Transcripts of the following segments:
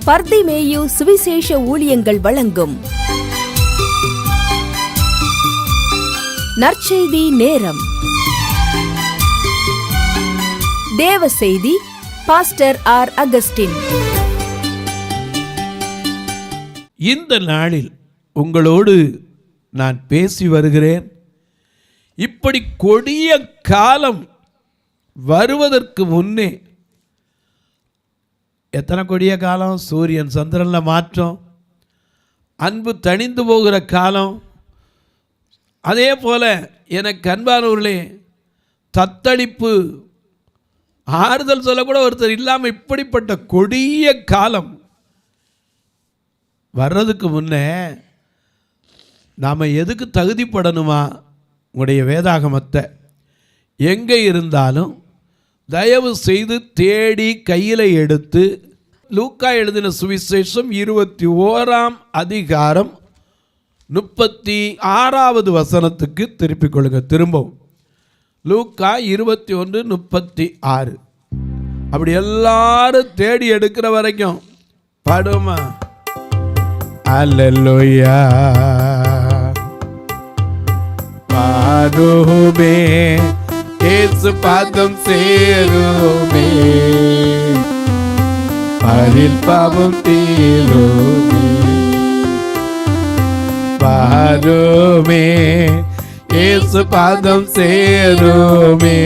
பர்திமேயு சுவிசேஷ ஊழியங்கள் வழங்கும் நற்செய்தி நேரம். தேவ செய்தி பாஸ்டர் ஆர். அகஸ்டின். இந்த நாளில் உங்களோடு நான் பேசி வருகிறேன். இப்படி கொடிய காலம் வருவதற்கு முன்னே, எத்தனை கொடிய காலம்! சூரியன் சந்திரனில் மாற்றம், அன்பு தணிந்து போகிற காலம். அதே போல் எனக்கு அன்பானவர்களே, தத்தளிப்பு, ஆறுதல் சொல்லக்கூட ஒருத்தர் இல்லாமல் இப்படிப்பட்ட கொடிய காலம் வர்றதுக்கு முன்னே நாம் எதுக்கு தகுதிப்படணுமா? உங்களுடைய வேதாகமத்தை எங்கே இருந்தாலும் தயவு செய்து தேடி கையில் எடுத்து லூக்கா எழுதின சுவிசேஷம் 21ஆம் அதிகாரம் 36வது வசனத்துக்கு திருப்பிக் கொள்ளுங்க. திரும்பவும் லூக்கா 21:36. அப்படி எல்லாரும் தேடி எடுக்கிற வரைக்கும் பாடுமா? அல்லேலூயா பாடுமே, இயேசு பாதம் சேருமே, அதில் பாவம் தீருமே. பாடுமே, இயேசு பாதம் சேருமே,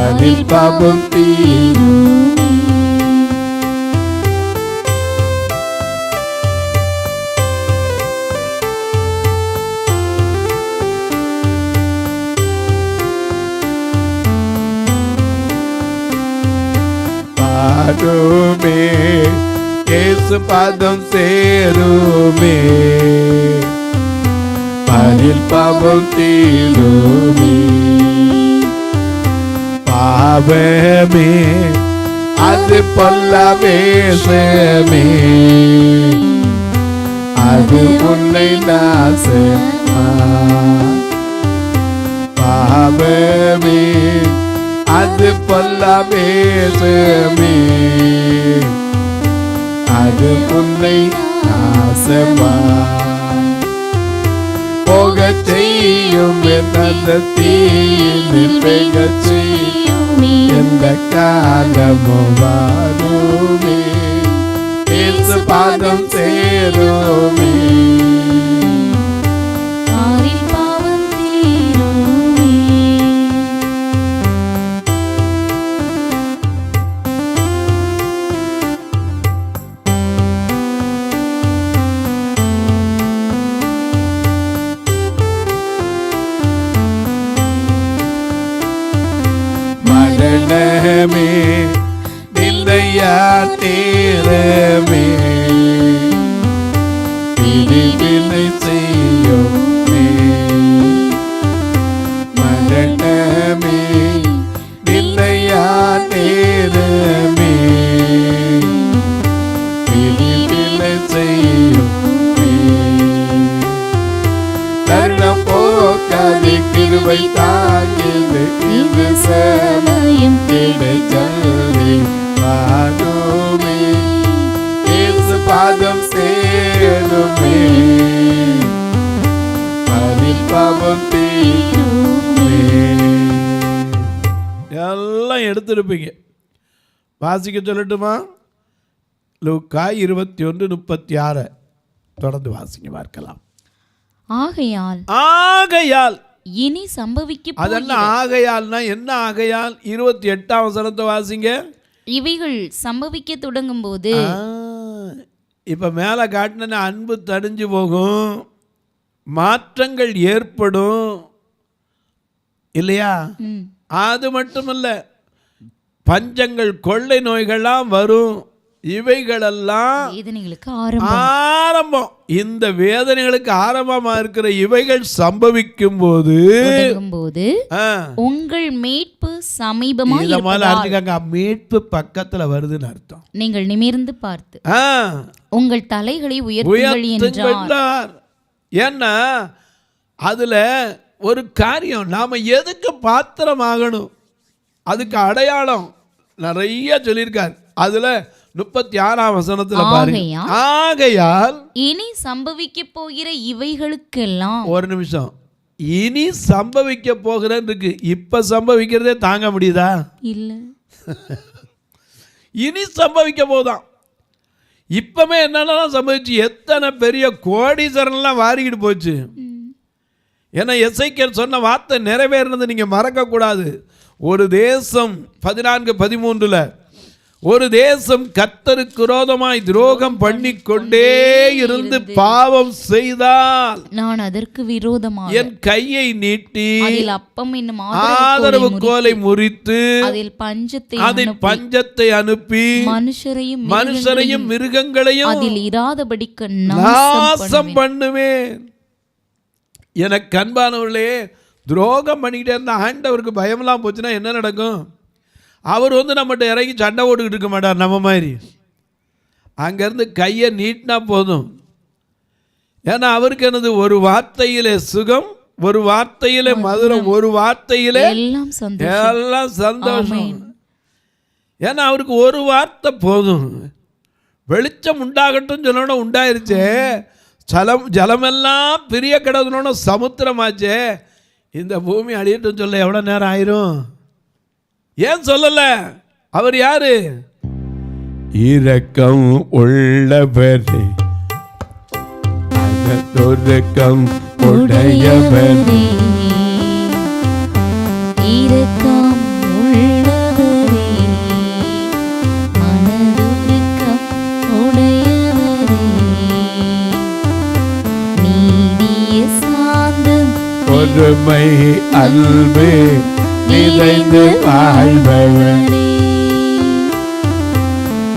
அதில் பாவம் தீருமே. பாடுமே, இயேசு பாதம் சேருமே, அதில் பாவம் தீருமே. பாவமே அது பொல்ல வேஷமே, அது உன்னை நாசமா. பாவமே அது பொல்ல வேஷமே, அது உன்னை நாசமா. போகச் செய்யும் எந்த தீயில் பெய்யச் செய்யும் எந்த காலமும் வருமே, இயேசு பாதம் சேருமே, மரணமே நில்லையா தீரமே, பிரிவினை செய்யுமே. மரணமே நில்லையா தீரமே, பிரிவினை செய்யுமே. தருணம் போக்காதி கிருபை தாங்கியது, இது சமயம் கிடைச்சது. பாடுமே, இயேசு பாதம் சேருமே, அதில் பாவம் தீருமே. எல்லாம் எடுத்திருப்பீங்க. வாசிக்க சொல்லட்டுமா? லூக்கா 21:36 தொடர்ந்து வாசிக்க பார்க்கலாம். ஆகையால் இனி சம்பவிக்க அதென்ன ஆகையால்னா என்ன? ஆகையால் 28ஆம் வசனத்தை வாசிங்க. இவைகள் சம்பவிக்க தொடங்கும் போது, இப்ப மேல காட்டின அன்பு தடிஞ்சு போகும், மாற்றங்கள் ஏற்படும் இல்லையா? அது மட்டுமல்ல, பஞ்சங்கள் கொள்ளை நோய்கள்லாம் வரும். இவைகளெல்லாம் வேதனைகளுக்கு ஆரம்பம். இந்த வேதனைகளுக்கு ஆரம்பமா இருக்கிற இவைகள் சம்பவிக்கும் போது உங்கள் மீட்பு சமீபமா மீட்பு பக்கத்துல வருதுன்னு அர்த்தம். நீங்கள் நிமிர்ந்து பார்த்து உங்கள் தலைகளை உயர்த்துங்கள். ஏன்னா அதுல ஒரு காரியம், நாம எதுக்கு பாத்திரமாகணும், அதுக்கு அடையாளம் நிறைய சொல்லியிருக்கார். அதில் 36ஆம் வசனத்துல பாருங்க. ஆகையால் இனி சம்பவிக்க போகிற இவைகளுக்கெல்லாம். ஒரு நிமிஷம், இனி சம்பவிக்க போகிறேன்னு இருக்கு. இப்ப சம்பவிக்கிறதே தாங்க முடியுதா? இல்ல. இனி சம்பவிக்க போதான். இப்பமே என்னென்னலாம் சம்பவிச்சு, எத்தனை பெரிய கோடீஸ்வரன்லாம் வாரிக்கிட்டு போச்சு. ஏன்னா எசேக்கியேல் சொன்ன வார்த்தை நிறைவேறினது நீங்க மறக்க கூடாது. ஒரு தேசம் 14:13 ஒரு தேசம் கர்த்தருக்கு விரோதமாய் துரோகம் பண்ணிக்கொண்டே இருந்து பாவம் செய்தால் நான் அதற்கு விரோதமாக என் கையை நீட்டி அதில் அப்பம் என்னும் ஆதரவு கோலை முறித்து அதில் பஞ்சத்தை அனுப்பி மனுஷரையும் மிருகங்களையும் அதில் இராதபடிக்கு நாசம் பண்ணுவேன். எனக்கு அன்பானவர்களே, துரோகம் பண்ணிக்கிட்டே இருந்த ஆண்டவருக்கு பயமெல்லாம் போச்சுன்னா என்ன நடக்கும்? அவர் நம்மகிட்ட இறங்கி சண்டை ஓட்டுக்கிட்டு இருக்க மாட்டார். நம்ம மாதிரி அங்கேருந்து கையை நீட்டினா போதும். ஏன்னா அவருக்கு என்னது, ஒரு வார்த்தையிலே சுகம், ஒரு வார்த்தையிலே மதுரம், ஒரு வார்த்தையிலே எல்லாம் சந்தோஷம். ஏன்னா அவருக்கு ஒரு வார்த்தை போதும். வெளிச்சம் உண்டாகட்டும் சொல்லணும், உண்டாயிருச்சே. ஜலமெல்லாம் பிரிய கிடக்கணும்னு சமுத்திரமாச்சே. இந்த பூமி அழியட்டும் சொல்ல எவ்வளோ நேரம் ஆயிரும்? ஏன் சொல்லல? அவர் யாரு? இரக்கம் உள்ளவரே, இரக்கம் உடையவரே, இரக்கம் உள்ளவரே, மனதுருக்கம் உடையவரே, நீடிய சாந்தம் பொறுமை அன்பு நிறைந்து வாழ்பவரே,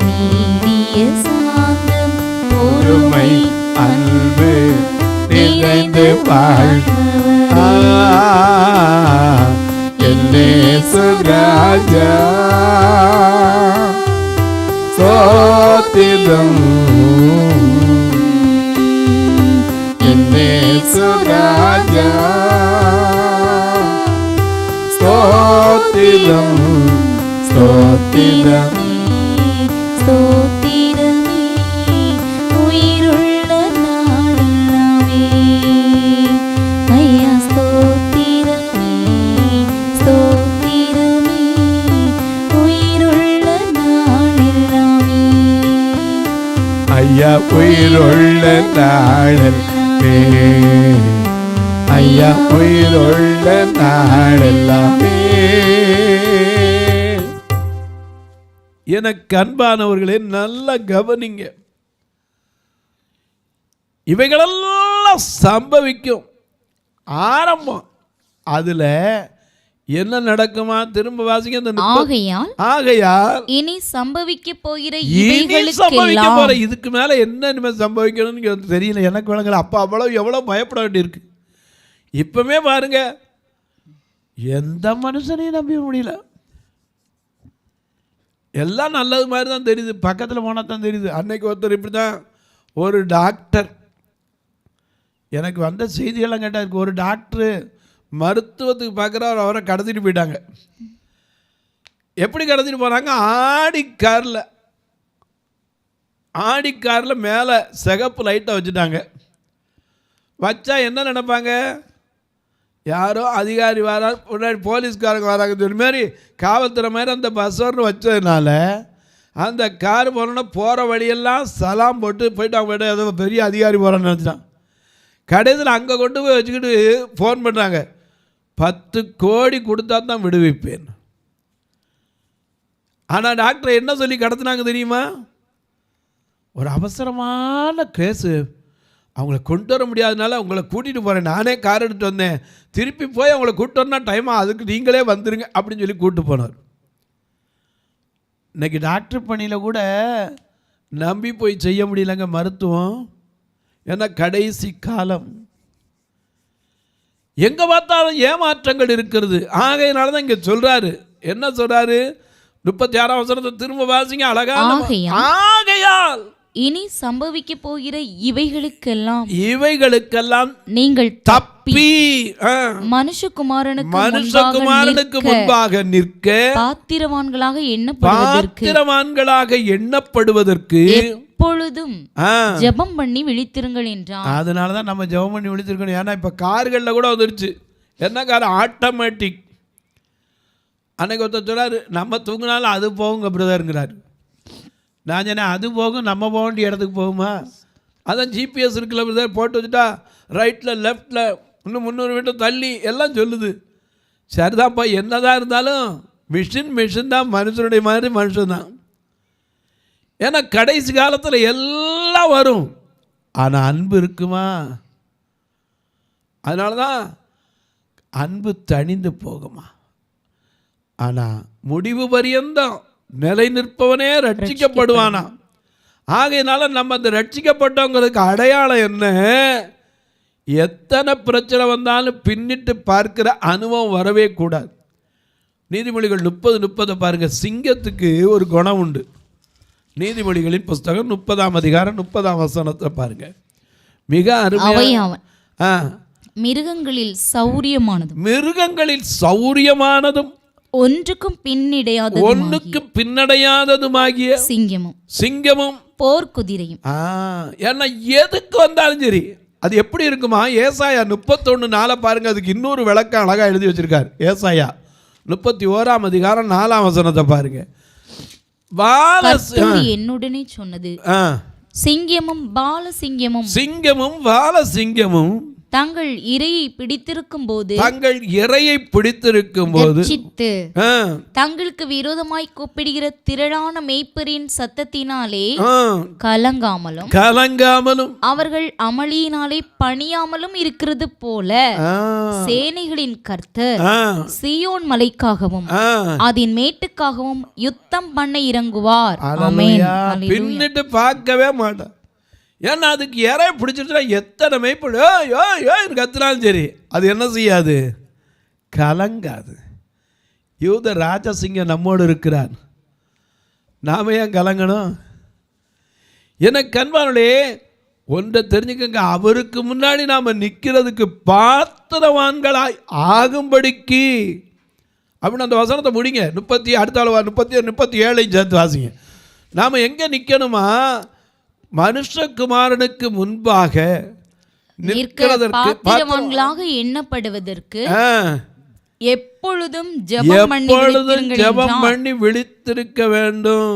நீடிய சாந்தம் பொறுமை அன்பு நிறைந்து வாழ்பவரே, இயேசு ராஜா ஸ்தோத்திரம், இயேசு ராஜா ஸ்தோத்திரம், ஸ்தோத்திரமே, ஸ்தோத்திரமே, உயிருள்ள நாளெல்லாமே ஐயா ஸ்தோத்திரமே, ஸ்தோத்திரமே, உயிருள்ள நாளெல்லாமே ஐயா, உயிருள்ள நாளெல்லாமே ஐயா, உயிருள்ள நாளெல்லாமே. எனக்கு அன்பானவர்களே, நல்ல கவனிங்க. இவைகளெல்லாம் சம்பவிக்கும். ஆரம்பம் அதுல என்ன நடக்குமா? திரும்ப வாசிங்க. ஆகையால் இனி சம்பவிக்க போகிற இதுக்கு மேல என்ன சம்பவிக்கணும்னு தெரியல, எனக்கு விளங்கல. அப்ப எவ்வளவு பயப்பட வேண்டியிருக்கு. இப்பமே பாருங்க, எந்த மனுஷனையும் நம்ப முடியல. எல்லாம் நல்லது மாதிரி தான் தெரியுது, பக்கத்தில் போனால் தான் தெரியுது. அன்னைக்கு ஒருத்தர் இப்படி தான், ஒரு டாக்டர், எனக்கு வந்த செய்தியெல்லாம் கேட்டால், ஒரு டாக்டரு மருத்துவத்துக்கு பார்க்குறாரு, அவரை கடத்திட்டு போயிட்டாங்க. எப்படி கடத்திட்டு போனாங்க? ஆடி காரில் மேலே சிகப்பு லைட்டை வச்சுட்டாங்க. வச்சா என்ன நினைப்பாங்க? யாரோ அதிகாரி வர, முன்னாடி போலீஸ்காரங்க வராங்க சொல்லி மாதிரி காவல்துறை மாதிரி அந்த பஸ்ஸர்னு வச்சதுனால அந்த கார் போனோன்னா போகிற வழியெல்லாம் சலாம் போயிட்டாங்க. ஏதோ பெரிய அதிகாரி போகிறான்னு நினச்சிட்டான். கடைசியில் அங்கே கொண்டு போய் வச்சுக்கிட்டு ஃபோன் பண்ணுறாங்க, 10 கோடி கொடுத்தா தான் விடுவிப்பேன். ஆனால் டாக்டர் என்ன சொல்லி கடத்தினாங்க தெரியுமா? ஒரு அவசரமான கேஸு, அவங்கள கொண்டு வர முடியாதனால உங்களை கூட்டிகிட்டு போகிறேன், நானே கார் எடுத்துகிட்டு வந்தேன், திருப்பி போய் அவங்கள கூப்பிட்டு வரனா டைமாக, அதுக்கு நீங்களே வந்துருங்க அப்படின்னு சொல்லி கூப்பிட்டு போனார். இன்றைக்கி டாக்டர் பணியில் கூட நம்பி போய் செய்ய முடியலங்க மருத்துவம். ஏன்னா கடைசி காலம், எங்கே பார்த்தாலும் ஏமாற்றங்கள் இருக்கிறது. ஆகையினால தான் இங்கே சொல்கிறாரு. என்ன சொல்கிறாரு? 36ஆம் வசனத்தை திரும்ப வாசிங்க. அழகான ஆகையால் இனி சம்பவிக்க போகிற இவைகளுக்கெல்லாம் நீங்கள் தப்பி மனுஷகுமாரனுக்கு முன்பாக நிற்க பாத்திரவான்களாக எண்ணப்படுவதற்கு எப்பொழுதும் ஜெபம் பண்ணி விழித்திருங்கள் என்றான். அதனாலதான் நம்ம ஜெபம் பண்ணி விழித்திருக்கணும். ஏன்னா இப்ப கார்கள்ல கூட வந்துருச்சு. என்ன கார்? ஆட்டோமேட்டிக். அன்னைக்கு ஒருத்தர் சொல்றாரு, நம்ம தூங்கினாலும் அது போகுங்க பிரதருங்கிறாரு. நான் சொன்னேன், அது போகும், நம்ம போக வேண்டிய இடத்துக்கு போகுமா? அதான் ஜிபிஎஸ் இருக்குல்ல பிரதர், போட்டு வச்சுட்டா ரைட்டில் லெஃப்டில் இன்னும் 300 மீட்டர் தள்ளி எல்லாம் சொல்லுது. சரிதான்ப்பா, என்னதான் இருந்தாலும் மிஷின் தான், மனுஷனுடைய மாதிரி மனுஷன் தான். ஏன்னா கடைசி காலத்தில் எல்லாம் வரும், ஆனால் அன்பு இருக்குமா? அதனால தான் அன்பு தணிந்து போகுமா. ஆனால் முடிவு பரியந்தம் நிலை நிற்பவனே ரட்சிக்கப்படுவானா. ஆகையினால நம்ம அந்த ரட்சிக்கப்பட்டவங்களுக்கு அடையாளம் என்ன? எத்தனை பிரச்சனை வந்தாலும் பின்னிட்டு பார்க்கிற அனுபவம் வரவே கூடாது. நீதிமொழிகள் 30:30 பாருங்க. சிங்கத்துக்கு ஒரு குணம் உண்டு. நீதிமொழிகளின் புஸ்தகம் 30ஆம் அதிகாரம் 30ஆம் வசனத்தை பாருங்க. மிக அருமையான மிருகங்களில் சௌரியமானதும் ஒன்றுக்கும் பின்னடையாததுமாகிய சிங்கமும் போர் குதிரையும். ஏன்னா எதுக்கு வந்தாலும் சரி அது எப்படி இருக்குமா? ஏசாயா 31:4 பாருங்க. அதுக்கு இன்னொரு விளக்கம் அழகா எழுதி வச்சிருக்காரு. ஏசாயா 31ஆம் அதிகாரம் 4ஆம் வசனத்தை பாருங்க. என்னுடனே சொன்னது, சிங்கமும் பாலசிங்கமும் தங்கள் இரையை பிடித்திருக்கும் போது தங்களுக்கு விரோதமாய் கூப்பிடுகிற திரளான மேய்ப்பரின் சத்தத்தினாலே கலங்காமலும் அவர்கள் அமளியினாலே பணியாமலும் இருக்கிறது போல சேனைகளின் கர்த்தர் சீயோன் மலைக்காகவும் அதன் மேட்டுக்காகவும் யுத்தம் பண்ண இறங்குவார். பின்னிட்டு பார்க்கவே மாட்டார். ஏன்னா அதுக்கு இறைய பிடிச்சிட்டுனா எத்தனை மெய்ப்படு கத்துனாலும் சரி அது என்ன செய்யாது? கலங்காது. யூத ராஜசிங்கம் நம்மோடு இருக்கிறார், நாம ஏன் கலங்கணும்? எனக்கு கண்பானுடைய ஒன்றை தெரிஞ்சுக்கங்க, அவருக்கு முன்னாடி நாம் நிற்கிறதுக்கு பாத்திரவான்களாய் ஆகும்படிக்கு அப்படின்னு அந்த வசனத்தை முடிங்க. 37 சேர்த்து வாசிங்க. நாம் எங்கே நிற்கணுமா? மனுஷகுமாரனுக்கு முன்பாக பாத்திரவான்களாக எண்ணப்படுவதற்கு எப்பொழுதும் ஜெபம் பண்ணி விழித்திருக்க வேண்டும்.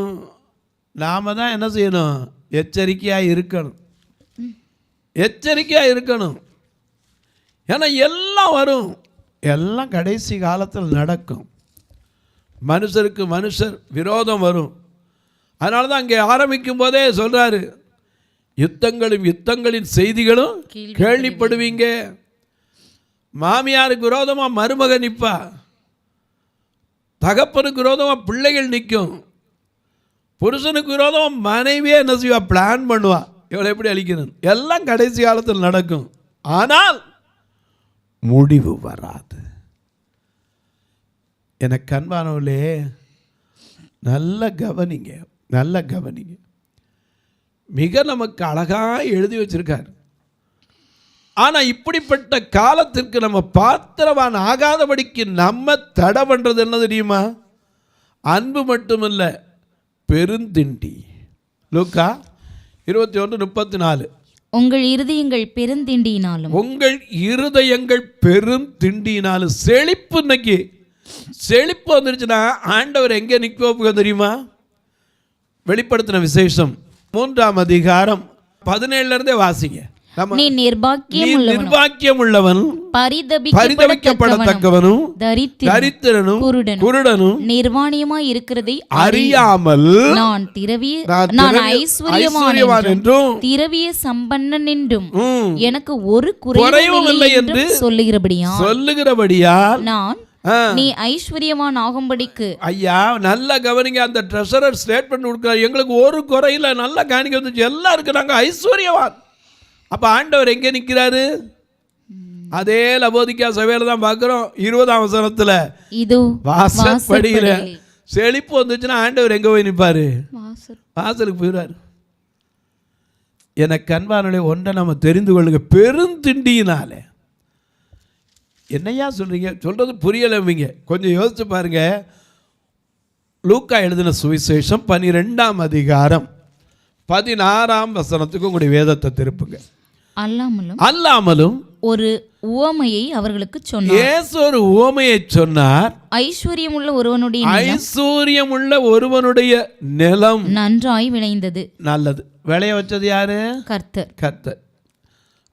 நாம தான் என்ன செய்யணும்? எச்சரிக்கையாக இருக்கணும். ஏன்னா எல்லாம் வரும், எல்லாம் கடைசி காலத்தில் நடக்கும். மனுஷருக்கு மனுஷர் விரோதம் வரும். அதனால தான் அங்கே ஆரம்பிக்கும் போதே சொல்றாரு, யுத்தங்களின் செய்திகளும் கேள்விப்படுவீங்க. மாமியாருக்கு விரோதமா மருமக நிற்பா, தகப்பனுக்கு விரோதமா பிள்ளைகள் நிற்கும், புருஷனுக்கு விரோதமா மனைவியே என்ன செய்வா? பிளான் பண்ணுவா, இவளை எப்படி அழிக்கணும். எல்லாம் கடைசி காலத்தில் நடக்கும், ஆனால் முடிவு வராது. எனக்கு அன்பானவர்களே, நல்ல கவனிங்க. மிக நமக்கு அழகாக எழுதி வச்சிருக்கார். ஆனால் இப்படிப்பட்ட காலத்திற்கு நம்ம பாத்திரவான் ஆகாதபடிக்கு நம்ம தடை பண்ணுறது என்ன தெரியுமா? அன்பு மட்டுமல்ல, பெருந்திண்டி. லூக்கா 21:34. உங்கள் இருதயங்கள் பெருந்திண்டியினாலும் செழிப்பு. இன்னைக்கு செழிப்பு வந்துருச்சுன்னா ஆண்டவர் எங்கே நிற்க தெரியுமா? வெளிப்படுத்தின விசேஷம் 3ஆம் அதிகாரம் 17 இருந்தே வாசிங்க. நீ நிர்பாக்கியம் உள்ளவன், பரிதபிக்கப்படத்தக்கவனும், தரித்திரனும், குருடனும், நிர்வாணியமாய் இருக்கிறதை அறியாமல் நான் ஐஸ்வர்யவான் என்றும் திரவிய சம்பன்னன் என்றும் எனக்கு ஒரு குறைவும் இல்லை என்று சொல்லுகிறபடியால் நான் நீ ஐஸ்வர்யவான் ஆகும்படிக்கு. ஐயா நல்லா கவனிங்க. அந்த ட்ரெஷரர் ஸ்டேட்மெண்ட் கொடுக்கிறார், எங்களுக்கு ஒரு குறையில நல்லா காணிக்க வந்துச்சு, எல்லாம் இருக்கு, நாங்க ஐஸ்வர்யவான். அப்ப ஆண்டவர் எங்க நிற்கிறாரு? அதே லவோதிக்கா சபையில தான் பார்க்கிறோம். 20ஆம் வசனத்துல இது வாசற்படியில செழிப்பு வந்துச்சுன்னா ஆண்டவர் எங்க போய் நிற்பாரு? வாசலுக்கு போயிடுவார். எனக்கு அன்பானவர்களே, ஒன்றை நம்ம தெரிந்து கொள்ளுங்க. பெருந்திண்டியினாலே என்னையா சொல்கிறீங்க? சொல்கிறது புரியலைங்க. கொஞ்சம் யோசிச்சு பாருங்க. லூக்கா எழுதின சுவிசேஷம் 12ஆம் அதிகாரம் 16ஆம் வசனத்துக்கு உங்களுடைய வேதத்தை திருப்புங்க. அல்லாமலும் ஒரு உவமையை அவர்களுக்கு சொன்னார். இயேசு ஒரு உவமையை சொன்னார். ஐஸ்வர்யமுள்ள ஒருவனுடைய நிலம் நன்றாய் விளைந்தது. நல்லது. விளைய வச்சது யாரு? கர்த்தர்.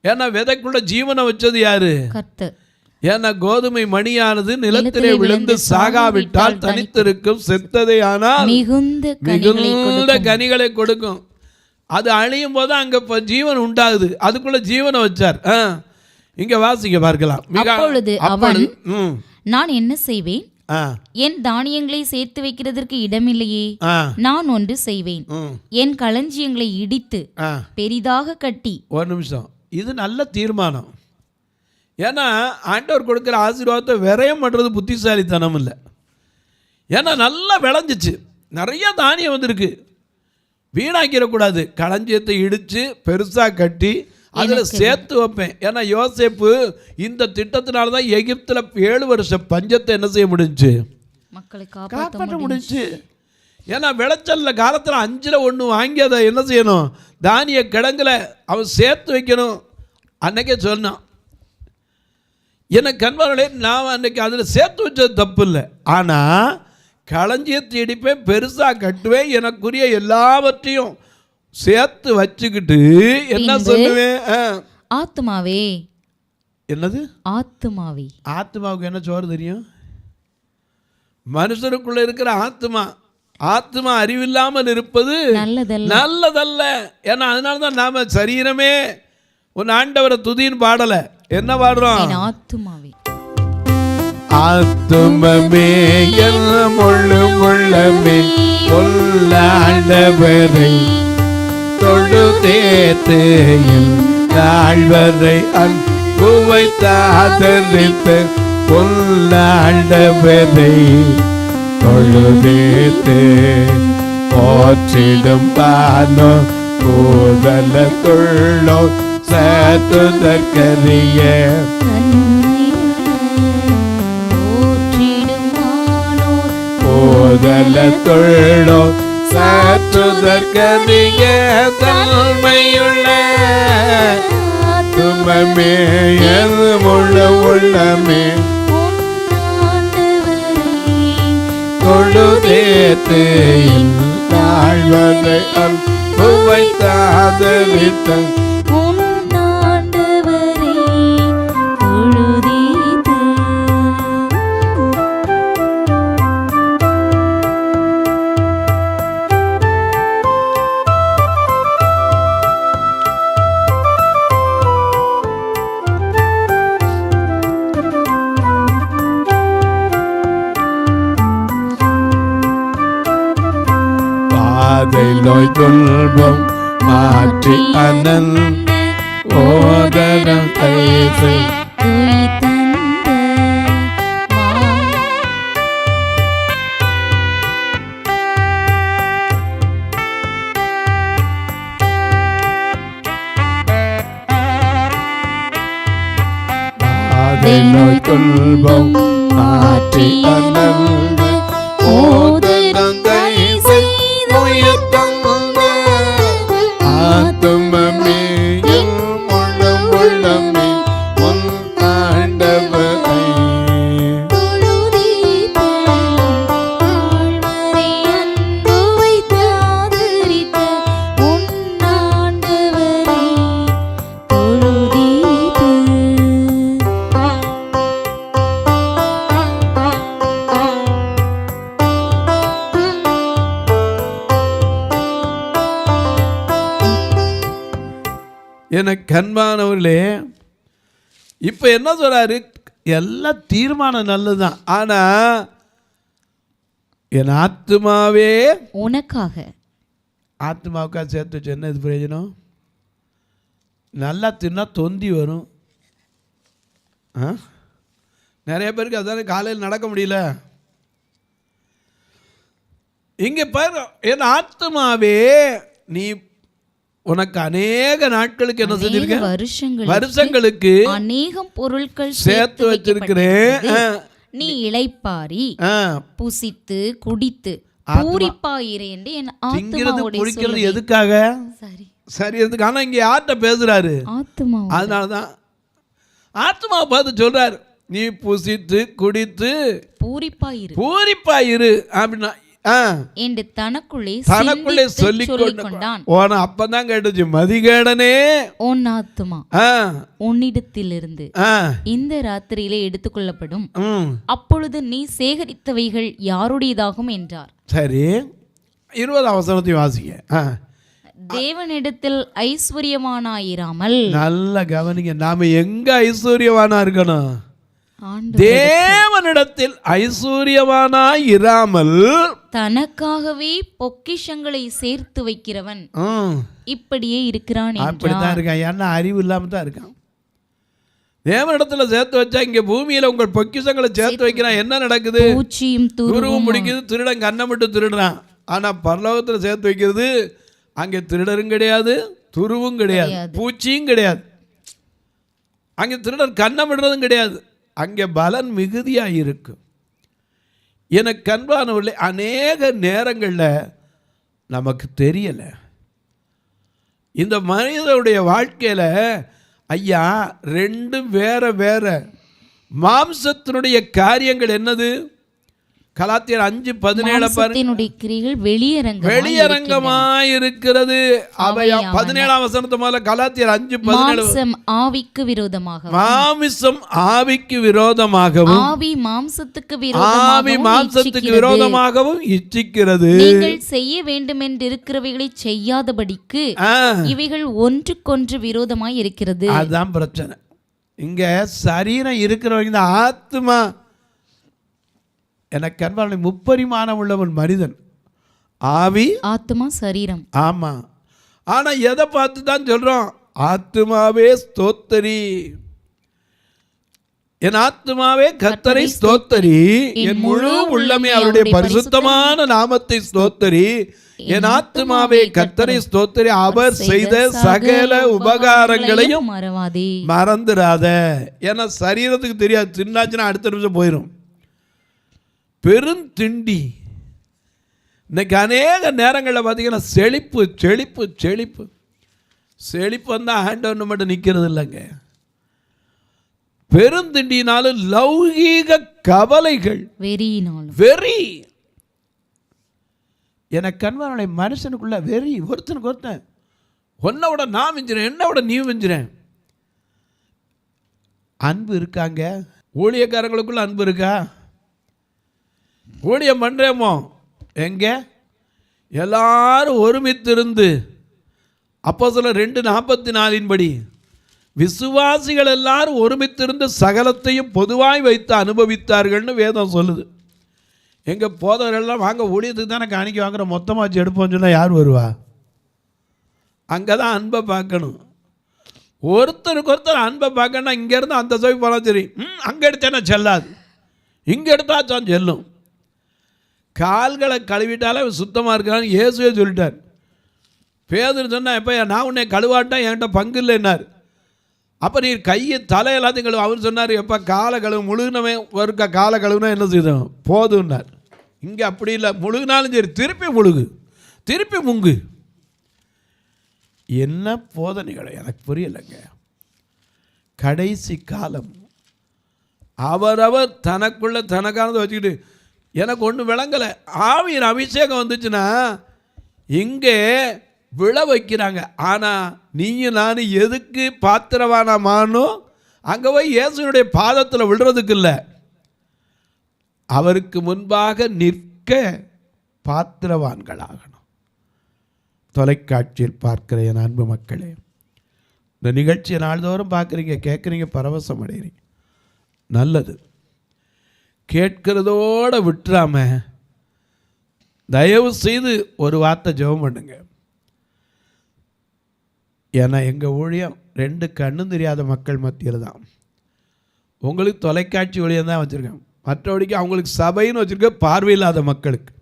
ஏன்னா விதைக்குள்ள ஜீவனை வச்சது யாரு? கர்த்தர். ஏன்னா கோதுமை மணியானது நிலத்திலே விழுந்து சாகாவிட்டால் தனித்திருக்கும், செத்ததே ஆனால் மிகுந்த கனிகளை கொடுக்கும். அது அழியும் போது அங்க ஜீவன் உண்டாகுது. அதுக்குள்ள ஜீவனை வச்சார். இங்க வாசிக்க பார்க்கலாம். அப்பொழுது அவன், நான் என்ன செய்வேன்? என் தானியங்களை சேர்த்து வைக்கிறதற்கு இடமில்லையே. நான் ஒன்று செய்வேன், என் களஞ்சியங்களை இடித்து பெரிதாக கட்டி. ஒரு நிமிஷம், இது நல்ல தீர்மானம். ஏன்னா ஆண்டவர் கொடுக்குற ஆசீர்வாதத்தை விரயம் பண்ணுறது புத்திசாலித்தனம் இல்லை. ஏன்னா நல்லா விளைஞ்சிச்சு, நிறைய தானியம் வந்திருக்கு, வீணாக்கிடக்கூடாது. களஞ்சியத்தை இடித்து பெருசாக கட்டி அதில் சேர்த்து வைப்பேன். ஏன்னா யோசேப்பு இந்த திட்டத்தினால தான் எகிப்தில் 7 வருஷம் பஞ்சத்தை என்ன செய்ய முடிஞ்சு? மக்களை காப்பாற்ற முடிஞ்சு. ஏன்னா விளைச்சல்ல காலத்தில் 5ல் 1 வாங்கி அதை என்ன செய்யணும்? தானிய கிடங்குல அவன் சேர்த்து வைக்கணும். அன்னைக்கே சொன்னான், எனக்கு அன்பானவர்களே, நான் அன்னைக்கு அதில் சேர்த்து வச்சது தப்பு இல்லை. ஆனால் களஞ்சியத்தை இடிப்பேன், பெருசாக கட்டுவேன், எனக்குரிய எல்லாவற்றையும் சேர்த்து வச்சுக்கிட்டு என்ன சொல்லுவேன்? ஆத்துமாவே. என்னது ஆத்துமாவே? ஆத்துமாவுக்கு என்ன சோறு தெரியும்? மனுஷனுக்குள்ள இருக்கிற ஆத்மா அறிவில்லாமல் இருப்பது நல்லதல்ல. ஏன்னா அதனால தான் நாம சரீரமே உன் ஆண்டவரை துதின்னு பாடல. என்ன பாடுறோம்? ஆத்துமாவே. ஆத்துமமே என் முழு உள்ளமே ஆண்டவரை தொழுதேத்து நாள்வரை அன்பு வைத்தாதரித்த ஆண்டவரை தொழுதேத்து போற்றிடும் பானோ கூதல துள்ளோ சாத்துதற்கரிய போதல துள்ளோ சாற்றுதற்கரிய தன்மையுள்ள துமமே முழு உள்ளமே தொழுதேத்து தாழ்வதை அன்பு வைத்தாதரித்த நோய் துன்பம் மாற்றி அனந்த ஓதனம் கைசை நோய் துன்பம் மாற்றி அனந்த ஓதனம் கைசை ஆத்துமமே முழு உள்ளமே உன் ஆண்டவரை எனக்கு அன்பானவர்களே, இப்போ என்ன சொல்றாரு? எல்லா தீர்மானம் நல்லதுதான். ஆனா என் ஆத்மாவே உனக்காக. ஆத்மாவுக்காக சேர்த்து வச்சு என்ன இது பிரயோஜனம்? நல்லா தின்னா தொந்தி வரும். நிறைய பேருக்கு அதான காலையில் நடக்க முடியல. இங்கே பாரு, என் ஆத்மாவே நீ உனக்கு அநேக நாட்களுக்கு என்ன செஞ்சிருக்கேன்? வருஷங்களுக்கு அநேகம் பொருட்கள் சேர்த்து வச்சிருக்கிறேன். நீ இளைப்பாரி புசித்து குடித்து பூரிப்பாயிரு என்று என் ஆத்துமாவோடு குடிக்கிறது எதுக்காக? சரி எதுக்கு? ஆனா இங்க யார்கிட்ட பேசுறாரு? ஆத்துமா. அதனாலதான் ஆத்மாவை பார்த்து சொல்றாரு, நீ புசித்து குடித்து பூரிப்பாயிரு அப்படின்னா என்று தனக்குள்ளே சொல்லிக் கொண்டான். அப்பதான் கேட்டுச்சு, மதிகேடனே உன் ஆத்துமா உன்னிடத்திலிருந்து இந்த ராத்திரியிலே எடுத்துக்கொள்ளப்படும், அப்பொழுது நீ சேகரித்தவைகள் யாருடையதாகும் என்றார். சரி, 20ஆம் வசனத்தையும் வாசிங்க. தேவனிடத்தில் ஐஸ்வர்யவானாயிராமல். நல்ல கவனிங்க, நாம எங்க ஐஸ்வர்யவானா இருக்கணும்? தேவனிடத்தில் ஐஸ்வர்யவானாய் இராமல் தனக்காகவே பொக்கிஷங்களை சேர்த்து வைக்கிறவன் இப்படியே இருக்கிறான். அப்படித்தான் இருக்கான். ஏன்னா அறிவு இல்லாம தான் இருக்கான். தேவனிடத்துல சேர்த்து வச்சா இங்க பூமியில உங்கள் பொக்கிஷங்களை சேர்த்து வைக்கிறான். என்ன நடக்குது? துருவும் முடிக்குது, திருடன் கண்ணமிட்டு திருடுறான். ஆனா பரலோகத்துல சேர்த்து வைக்கிறது, அங்கே திருடரும் கிடையாது, துருவும் கிடையாது, பூச்சியும் கிடையாது. அங்கே திருடன் கண்ணமிடுறதும் கிடையாது. அங்கே பலன் மிகுதியாக இருக்கும். எனக்கு அன்பானவர்களே, அநேக நேரங்களில் நமக்கு தெரியலை. இந்த மனிதனுடைய வாழ்க்கையில் ஐயா ரெண்டும் வேற வேற. மாம்சத்தினுடைய காரியங்கள் என்னது? கலாத்தியர் 5:17 வெளியரங்கமாய் இருக்கிறது. அவையா 17ஆம் வசனத்து முதல்ல கலாத்தியர் 5:17 ஆவிக்கு விரோதமாக, மாமிசம் ஆவிக்கு விரோதமாகவும், ஆவி மாம்சத்துக்கு விரோதமாகவும் இச்சிக்கிறது. நீங்கள் செய்ய வேண்டும் என்று இருக்கிறவைகளை செய்யாதபடிக்கு இவைகள் ஒன்றுக்கொன்று விரோதமாய் இருக்கிறது. அதுதான் பிரச்சனை. இங்க சரீரம் இருக்கிறவங்க, இந்த ஆத்மா, எனக்கு அன்பான முப்பரிமாணம் உள்ளவன் மனிதன், ஆவி ஆத்மா சரீரம். ஆமா, ஆனா எதை பார்த்து தான் சொல்றோம்? ஆத்மாவே ஸ்தோத்தரி, என் ஆத்மாவே கர்த்தரை ஸ்தோத்தரி, என் முழு உள்ளமே அவருடைய பரிசுத்தமான நாமத்தை ஸ்தோத்தரி, என் ஆத்மாவே கர்த்தரை ஸ்தோத்தரி, அவர் செய்த சகல உபகாரங்களையும் மறந்துடாத. ஏன்னா சரீரத்துக்கு தெரியாது, தின்னாச்சுன்னா அடுத்த நிமிஷம் போயிடும். பெருந்திண்டி. இன்னைக்கு அநேக நேரங்களில் பார்த்தீங்கன்னா செழிப்பு செழிப்பு செழிப்பு செழிப்பு வந்தால் ஆண்டவன் மட்டும் நிற்கிறது இல்லைங்க. பெருந்திண்டினாலும் லௌகீக கவலைகள், வெறி. எனக்கு கண்வனுடைய மனுஷனுக்குள்ள வெறி. ஒருத்தனுக்கு ஒருத்தன், ஒன்னை விட நான் மிஞ்சிறேன், என்னை விட நீ மிஞ்சிறேன். அன்பு இருக்காங்க? ஊழியக்காரங்களுக்குள்ள அன்பு இருக்கா? ஊழியம் பண்ணுறேமோ எங்க எல்லாரும் ஒருமித்திருந்து அப்போஸ்தலர் 2:44 விசுவாசிகள் எல்லாரும் ஒருமித்திருந்து சகலத்தையும் பொதுவாய் வைத்து அனுபவித்தார்கள்னு வேதம் சொல்லுது. எங்கள் போதவர்கள்லாம் வாங்க ஊழியத்துக்கு தானே காணிக்க வாங்குற, மொத்தமாச்சு எடுப்போம்னு சொன்னால் யார் வருவா? அங்கே தான் அன்பை பார்க்கணும். ஒருத்தருக்கு ஒருத்தர் அன்பை பார்க்கணும்னா இங்கேருந்து அந்த சபை போனால் சரி, அங்கே எடுத்தேன்னா செல்லாது, இங்கே எடுத்தாச்சான் செல்லும். கால்களை கழுவிட்டாலே சுத்தமாக இருக்கான்னு இயேசுவே சொல்லிட்டார். பேதுரு சொன்னா, எப்போ நான் உன்னை கழுவாட்டா என்கிட்ட பங்கு இல்லைன்னார். அப்போ நீ கையை தலை எல்லாத்தையும் கழுவு. அவர் சொன்னார், எப்போ காலை கழுவு, முழுகினவன் ஒருக்கா காலை கழுவுனா என்ன செய்தோம் போதும்னார். இங்கே அப்படி இல்லை, முழுகினாலும் சரி திருப்பி முழுகு, திருப்பி முங்கு. என்ன போதனைகளை எனக்கு புரியலைங்க. கடைசி காலம். அவரவர் தனக்குள்ள தனக்கானதை வச்சுக்கிட்டு எனக்கு ஒன்றும் விளங்கலை. ஆவியின் அபிஷேகம் வந்துச்சுன்னா இங்கே விழ வைக்கிறாங்க. ஆனால் நீயும் நானும் எதுக்கு பாத்திரவானமானோம்? அங்கே போய் இயேசுனுடைய பாதத்தில் விழுறதுக்கு இல்லை, அவருக்கு முன்பாக நிற்க பாத்திரவான்களாகணும். தொலைக்காட்சியில் பார்க்கிற என் அன்பு மக்களே, இந்த நிகழ்ச்சியை நாள்தோறும் பார்க்குறீங்க, கேட்குறீங்க, பரவசம் அடைகிறீங்க. நல்லது. கேட்கிறதோடு விட்டுறாம தயவு செய்து ஒரு வார்த்தை ஜெபம் பண்ணுங்க. ஏன்னா எங்கள் ஊழியம் 2 கண்ணும் தெரியாத மக்கள் மத்தியில் தான். உங்களுக்கு தொலைக்காட்சி ஊழியம் தான் வச்சுருக்கேன், மற்றபடிக்கு அவங்களுக்கு சபைன்னு வச்சுருக்க பார்வையில்லாத மக்களுக்கு.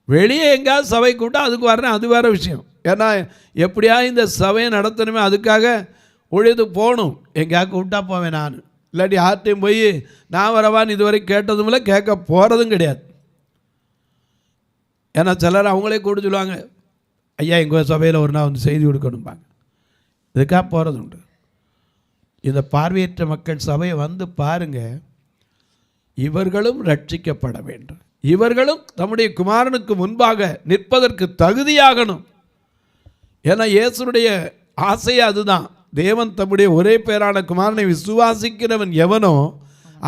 வெளியே எங்கேயாவது சபை கூப்பிட்டா அதுக்கு வர்றேன், அது வேறு விஷயம். ஏன்னா எப்படியா இந்த சபையை நடத்தணுமே, அதுக்காக உழைத்து போகணும். எங்கேயா கூப்பிட்டா போவேன் நான், இல்லாட்டி யார்ட்டையும் போய் நான் வரவான்னு இதுவரை கேட்டதும் இல்லை, கேட்க போகிறதும் கிடையாது. ஏன்னா சிலர் அவங்களே கூட சொல்லுவாங்க, ஐயா எங்கள் சபையில் ஒரு நாள் வந்து செய்தி கொடுக்கணும்பாங்க. இதுக்காக போகிறது உண்டு. இந்த பார்வையற்ற மக்கள் சபையை வந்து பாருங்கள், இவர்களும் ரட்சிக்கப்பட வேண்டும். இவர்களும் தம்முடைய குமாரனுக்கு முன்பாக நிற்பதற்கு தகுதியாகணும். ஏன்னா இயேசுடைய ஆசையே அதுதான். தேவன் தம்முடைய ஒரே பேரான குமாரனை விசுவாசிக்கிறவன் எவனோ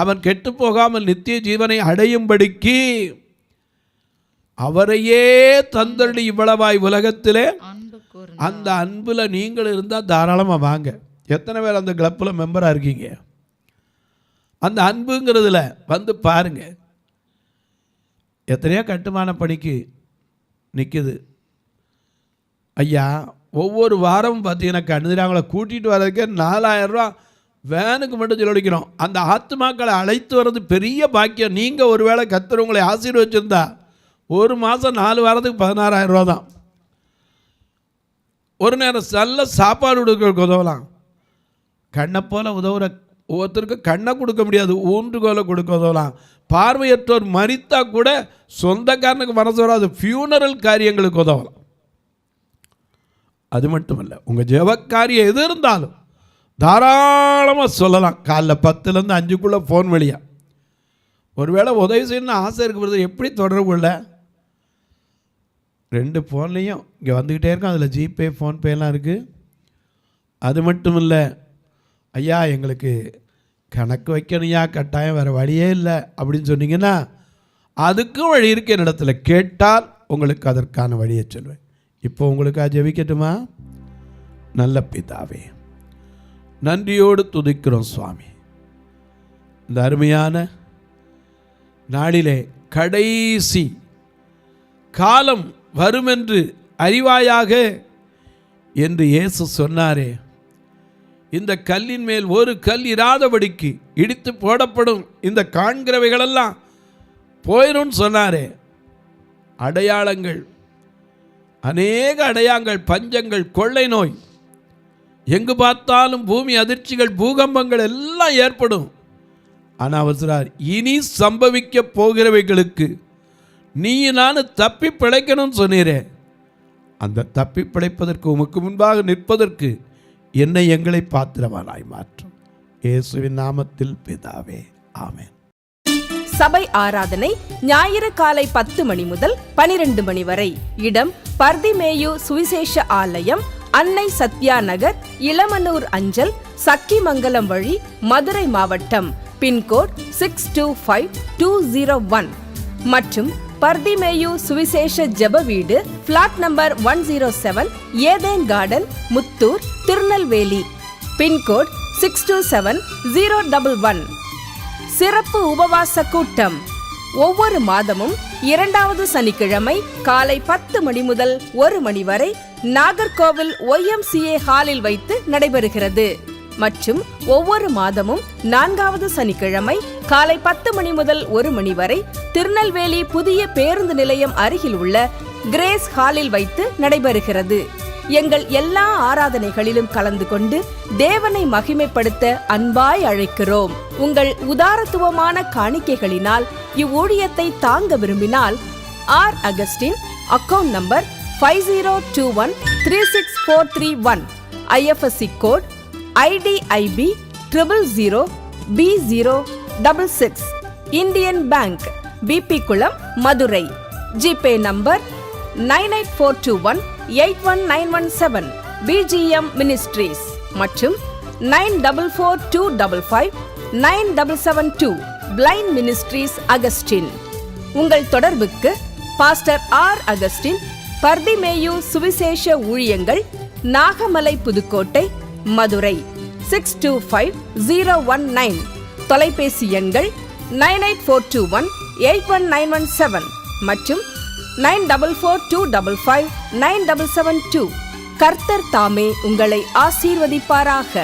அவன் கெட்டு போகாமல் நித்திய ஜீவனை அடையும்படிக்கு அவரையே தந்தருடைய இவ்வளவாய் உலகத்திலே அந்த அன்பில் நீங்கள் இருந்தால் தாராளமாக வாங்க. எத்தனை பேர் அந்த கிளப்பில் மெம்பராக இருக்கீங்க? அந்த அன்புங்கிறதுல வந்து பாருங்க. எத்தனையோ கட்டுமான பணிக்கு நிற்குது. ஐயா ஒவ்வொரு வாரமும் பார்த்தீங்கன்னா கண்ணுதிராங்களை கூட்டிகிட்டு வர்றதுக்கே 4000 ரூபா வேனுக்கு மட்டும் செலவழிக்கிறோம். அந்த ஆத்துமாக்களை அழைத்து வர்றது பெரிய பாக்கியம். நீங்கள் ஒரு வேளை கர்த்தர் உங்களை ஆசீர்வச்சிருந்தா ஒரு மாதம் 4 வாரத்துக்கு 16,000 ரூபா தான். ஒரு நேரம் நல்ல சாப்பாடு கொடுக்க உதவலாம். கண்ணை போல் உதவுற ஒவ்வொருத்தருக்கு கண்ணை கொடுக்க முடியாது, ஊன்றுகோலை கொடுக்க உதவலாம். பார்வையற்றோர் மரித்தா கூட சொந்தக்காரனுக்கு மனசு வராது, ஃபியூனரல் காரியங்களுக்கு உதவலாம். அது மட்டும் இல்லை, உங்கள் ஜெபக்காரியம் எது இருந்தாலும் தாராளமாக சொல்லலாம். காலைல 10லேருந்து 5க்குள்ளே ஃபோன் வழியா. ஒருவேளை உதவி செய்யணும்னு ஆசை இருக்கிறது எப்படி தொடர்பு இல்லை? 2 ஃபோன்லேயும் இங்கே வந்துக்கிட்டே இருக்கும். அதில் ஜிபே ஃபோன்பேலாம் இருக்குது. அது மட்டும் இல்லை, ஐயா எங்களுக்கு கணக்கு வைக்கணுயா, கட்டாயம் வேறு வழியே இல்லை அப்படின்னு சொன்னீங்கன்னா அதுக்கும் வழி இருக்கு. என்னிடத்துல கேட்டால் உங்களுக்கு அதற்கான வழியை சொல்வேன். இப்போ உங்களுக்காக ஜெபிக்கட்டுமா? நல்ல பிதாவே, நன்றியோடு துதிக்கிறோம் சுவாமி. இந்த அருமையான நாளிலே கடைசி காலம் வருமென்று அறிவாயாக என்று இயேசு சொன்னாரே, இந்த கல்லின் மேல் ஒரு கல் இராதபடிக்கு இடித்து போடப்படும், இந்த காண்கிறவைகளெல்லாம் போயிடும் சொன்னாரே. அடையாளங்கள், அநேக அடையாளங்கள், பஞ்சங்கள், கொள்ளை நோய், எங்கு பார்த்தாலும் பூமி அதிர்ச்சிகள், பூகம்பங்கள் எல்லாம் ஏற்படும். ஆனால் அவர் சொல்றார், இனி சம்பவிக்க போகிறவைகளுக்கு நீ நான் தப்பி பிழைக்கணும்னு சொன்னீரே. அந்த தப்பி பிழைப்பதற்கு உமக்கு முன்பாக நிற்பதற்கு என்னை எங்களை பாத்திரவானாய் மாற்றும். இயேசுவின் நாமத்தில் பிதாவே, ஆமென். சபை ஆராதனை ஞாயிறு காலை 10 மணி முதல் 12 மணி வரை. இடம் பர்திமேயு சுவிசேஷ ஆலயம், அன்னை சத்யா நகர், இளமனூர் அஞ்சல், சக்கிமங்கலம் வழி, மதுரை மாவட்டம். பின்கோட் 625201 மற்றும் பர்திமேயு சுவிசேஷ ஜெப வீடு, flat number 107, Eden garden, Muthur, Tirunelveli. Pin code 627011. சிறப்பு உபவாச கூட்டம் ஒவ்வொரு மாதமும் 2வது சனிக்கிழமை காலை 10 மணி முதல் 1 மணி வரை நாகர்கோவில் YMCA ஹாலில் வைத்து நடைபெறுகிறது. மற்றும் ஒவ்வொரு மாதமும் 4வது சனிக்கிழமை காலை 10 மணி முதல் 1 மணி வரை திருநெல்வேலி புதிய பேருந்து நிலையம் அருகில் உள்ள கிரேஸ் ஹாலில் வைத்து நடைபெறுகிறது. எங்கள் எல்லா ஆராதனைகளிலும் கலந்து கொண்டு தேவனை மகிமைப்படுத்த அன்பாய் அழைக்கிறோம். உங்கள் உதாரத்துவமான காணிக்கைகளினால் இவ்வூழியத்தை தாங்க விரும்பினால் R Augustine, account number 5021364331, IFSC code IDIB 000B066, Indian bank, BP Kulam, Madurai. GPay number 9842181917, BGM ministries மற்றும் 9442559772, பிளைண்ட் மினிஸ்ட்ரீஸ் அகஸ்டின். உங்கள் தொடர்புக்கு பாஸ்டர் ஆர் அகஸ்டின், பர்திமேயு சுவிசேஷ ஊழியங்கள், நாகமலை, புதுக்கோட்டை, மதுரை 625019. தொலைபேசி எண்கள் 9842181917 மற்றும் 9442559772. கர்த்தர் தாமே உங்களை ஆசீர்வதிப்பாராக.